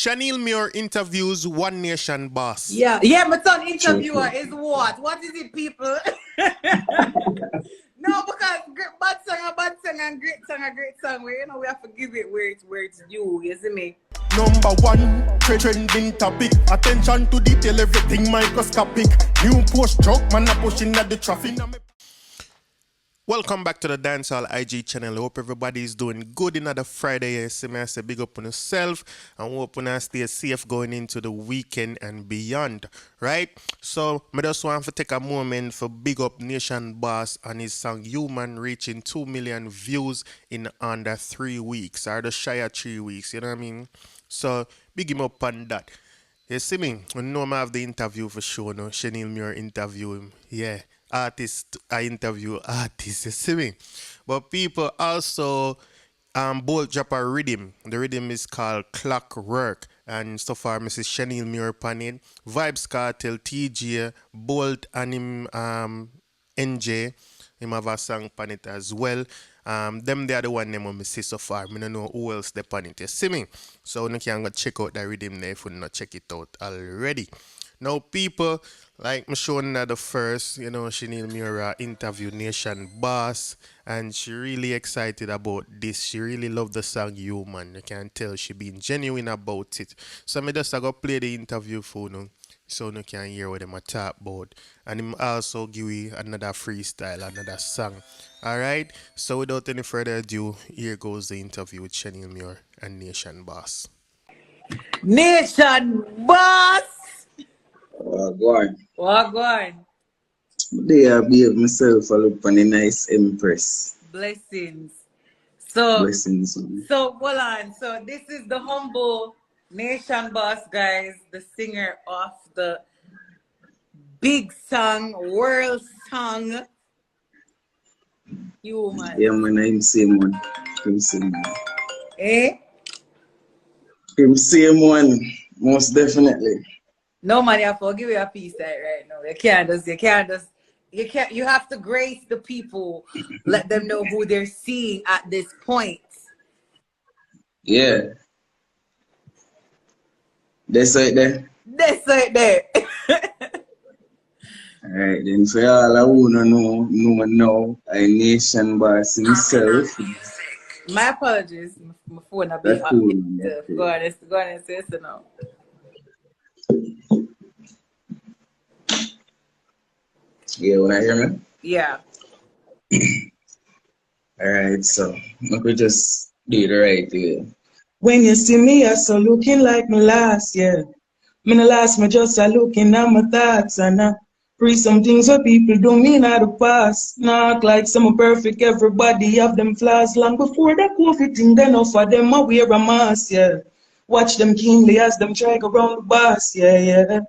Shaneil Muir interviews One Nation boss. Yeah, my son interviewer is what? What is it, people? No, because bad song and great song. We have to give it where it's due. You see me? Number one, trending topic. Attention to detail, everything microscopic. New post truck, man, a pushing at the traffic. Welcome back to the Dancehall IG channel. I hope everybody is doing good in another Friday. I say big up on yourself and hope you stay safe going into the weekend and beyond. Right? So I just want to take a moment for big up Nation Boss and his song Human reaching 2 million views in under 3 weeks. Or the shy of 3 weeks, you know what I mean? So big him up on that. You see me? I know I have the interview for sure. No? Shaneil Muir interview him. Yeah. Artist, I interview artists, you see me? But people also both drop a rhythm. The rhythm is called Clockwork. And so far, Mrs. Shaneil Muir upon it. Vibes Cartel, TJ, Bolt, and him NJ. Him have a song upon it as well. Them they are the one name I see so far. I don't know who else they upon it. You see me? So you can go check out the rhythm there if you not check it out already. Now, people, like me showing her the first, Shaneil Muir interview Nation Boss, and she really excited about this. She really loved the song Human. You can tell she being genuine about it. So I just go play the interview for you, so you can hear what them talk about. And him also give you another freestyle, another song. Alright? So without any further ado, here goes the interview with Shaneil Muir and Nation Boss. Nation Boss! Go on. What going? There I behave myself a look on a nice Empress. Blessings. Blessings. So hold on. So this is the humble Nation Boss, guys, the singer of the big song, world song, Human. Yeah, man, I'm same one. Him same one. Eh? Him same one, most definitely. No man, you have to give you a piece right now. You have to grace the people, let them know who they're seeing at this point. Yeah. That's right there. That's right there. Alright, then for all I wanna know, I Nation Boss himself. My apologies. My phone a bit That's cool. Go on and say so now. Yeah, when I hear me? Yeah. Alright, so I could just do it right here. When you see me, I saw looking like my last, yeah. Me no last, me just a looking at my thoughts and free some things what people don't mean out the past. Not like some perfect, everybody have them flaws. Long before that COVID thing, then off of them, I wear a mask, yeah. Watch them keenly as them drag around the bus, yeah.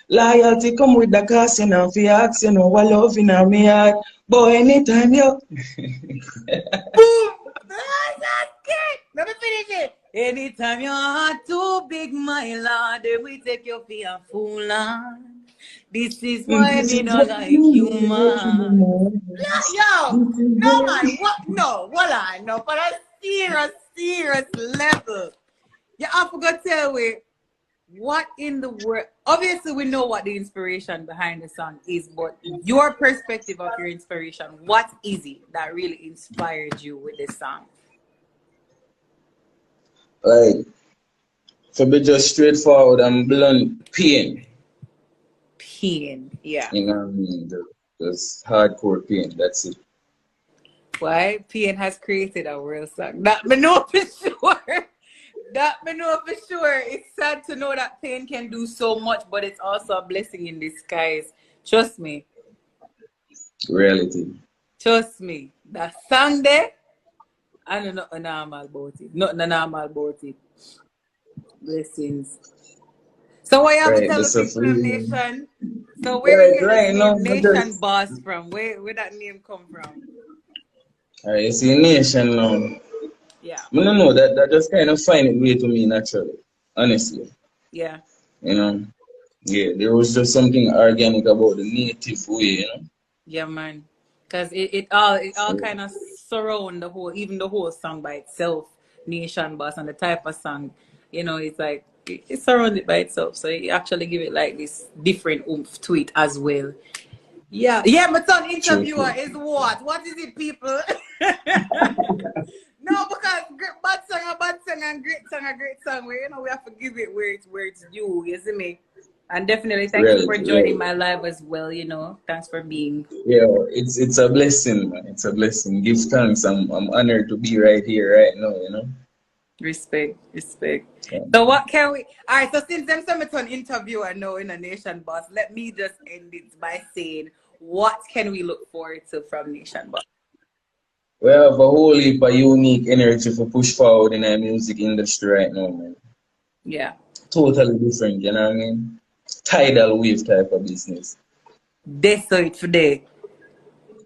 Loyalty come with the cost, if you ask, what love in me heart. Boy, anytime you... Boom! That's good! Let me finish it. Anytime your heart too big, my lord, then we take your fee and fool on. This is why me not like human. Yo! No man, what? No, hold on. No, for a serious level. You have to go tell me what in the world. Obviously, we know what the inspiration behind the song is, but your perspective of your inspiration, what is it that really inspired you with this song? Like, to be just straightforward and blunt, pain. Pain, yeah. You know what I mean? Just hardcore pain, that's it. Why? Pain has created a real song. That me know for sure. It's sad to know that pain can do so much, but it's also a blessing in disguise. Trust me. Reality. Trust me. That song there, I don't know normal about it. Not normal about it. Blessings. So what you have to tell the people of Nation? So where you get the Nation Boss from? Where that name come from? Alright, you see Nation now. Yeah. I don't know, that just kind of find it way to me naturally, honestly. Yeah. Yeah, there was just something organic about the native way, Yeah, man. Because it all kind of surround the whole, even the whole song by itself, Nation Boss, and the type of song, it's like it's surrounded by itself. So you actually give it like this different oomph to it as well. Yeah. Yeah, my son interviewer is what? What is it, people? No, because bad song a bad song and great song a great song. We have to give it where it's due, you see me? And definitely thank you for joining my live as well, Thanks for being. Yeah, it's a blessing, man. It's a blessing. Give thanks. I'm honored to be right here right now. Respect. Yeah. So what can we alright, so since them some interviewer now in a Nation Boss, let me just end it by saying what can we look forward to from Nation Boss? We have a whole heap of unique energy for push forward in the music industry right now, man. Yeah. Totally different, you know what I mean? Tidal wave type of business. That's it for day.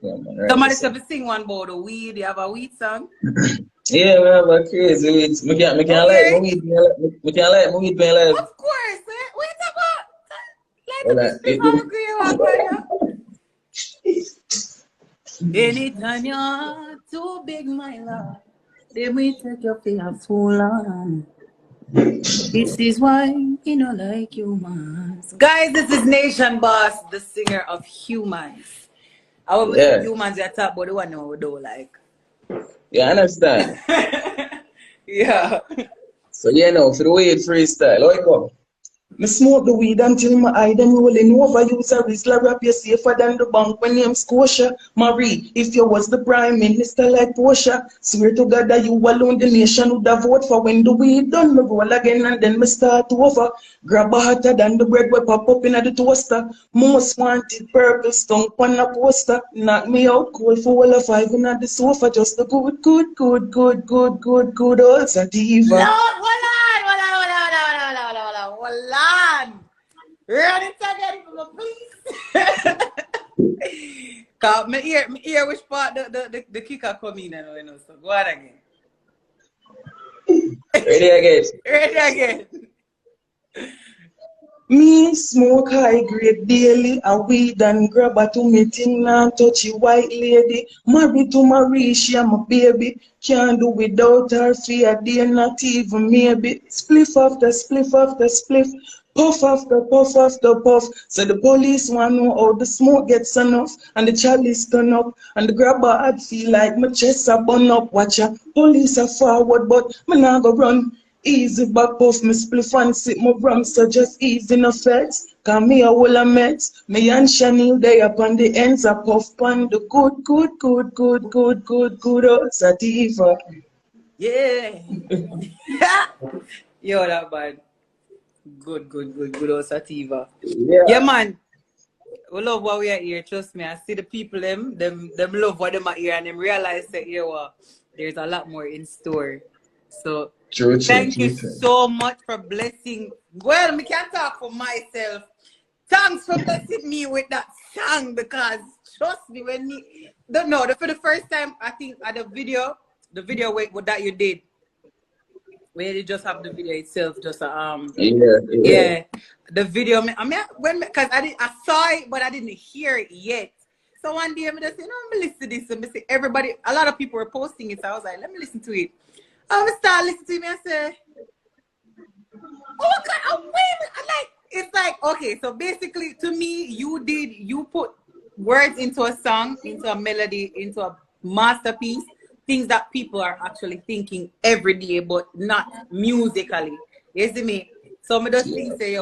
Yeah, man. Right. Somebody said to sing one about the weed. You have a weed song? Yeah, we have a crazy weed. Me can't like my weed being live. Me can't like my weed being live. Of course, wait about Well, anytime you're too big, my love, then we take your thing a fool on. This is why like humans. Guys, this is Nation Boss, the singer of Humans. I will say humans are top, but the one we don't like. Yeah, I understand. Yeah. So for the weed freestyle, how it go? Me smoke the weed until my eye them rolling over. Use a Rizla rap, you safer than the bank when name's Scotia. Marie, if you was the prime minister like Portia, swear to God that you alone the nation would have vote for. When the weed done, me roll again and then me start over. Grab a hotter than the bread we pop up in the toaster. Most wanted purple stunk on a poster. Knock me out cold for all of 5 in the sofa. Just the good old sativa. Lord, hold on. Run it again for me, please. Cause me hear which part the kicker come in and so go on again. Ready again. Me smoke high grade daily, a weed and grab a to me thing and touch a white lady. Married to Marie, she am a baby. Can't do without her fear, day not even maybe. Spliff after spliff after spliff. Puff after puff after puff. So the police want to know how the smoke gets enough. And the chalice turn up. And the grabber I'd feel like my chest a bun up. Watch ya. Police are forward, but me nah go run. Easy back puff, me spliff and sip my rum. So just easy no feds. Cause me a whole of meds. Me and Shaneil they up on the ends of puff pan. The good old sativa. Yeah. Yo, that bad. Good old sativa. Yeah, man. We love what we are here. Trust me. I see the people them love what them are here and them realize that there's a lot more in store. So thank you so much for blessing. Well, me can't talk for myself. Thanks for blessing me with that song because trust me for the first time I think at the video what that you did. Where you just have the video itself, just the video. Because I saw it, but I didn't hear it yet. So one day I just said, I'm gonna listen to this. And say, everybody, a lot of people were posting it. So I was like, let me listen to it. I'm gonna start listening to it and say, oh God, it's like, okay, so basically to me, you put words into a song, into a melody, into a masterpiece. Things that people are actually thinking every day, but not musically. You see me? So I just think, say,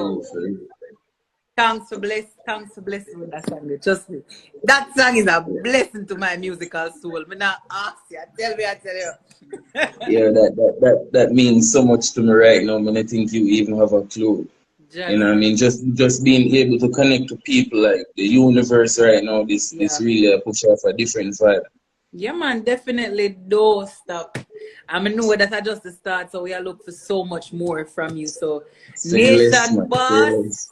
thanks for blessing with that song. Trust me. That song is a blessing to my musical soul. Me not ask you. I tell you. Yeah, that means so much to me right now. I think you even have a clue. You know what I mean? Just being able to connect to people like the universe right now, this really push off a different vibe. Yeah, man, definitely don't stop. I know that I just the start, so we are looking for so much more from you. So, Nation Boss,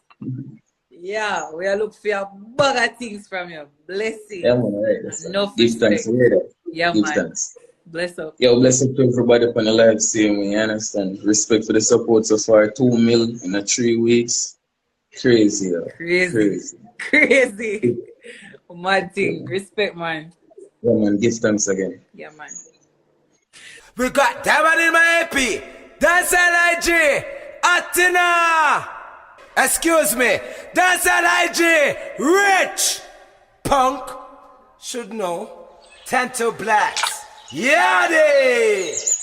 yeah, we are looking for a bag of things from you. Blessing. Yeah, man, right. No give thanks. Yeah, give man. Thanks. Bless up. Yeah, bless up to everybody upon the live stream. You understand? Respect for the support so far. 2 mil in 3 weeks. Crazy. Mad thing. Respect, man. Yeah, man, give thanks again. Yeah, man. We got that one in my AP. Dancehall IG. Martina! Excuse me, Dancehall IG, rich! Punk, should know, 10 to blacks. Yadi!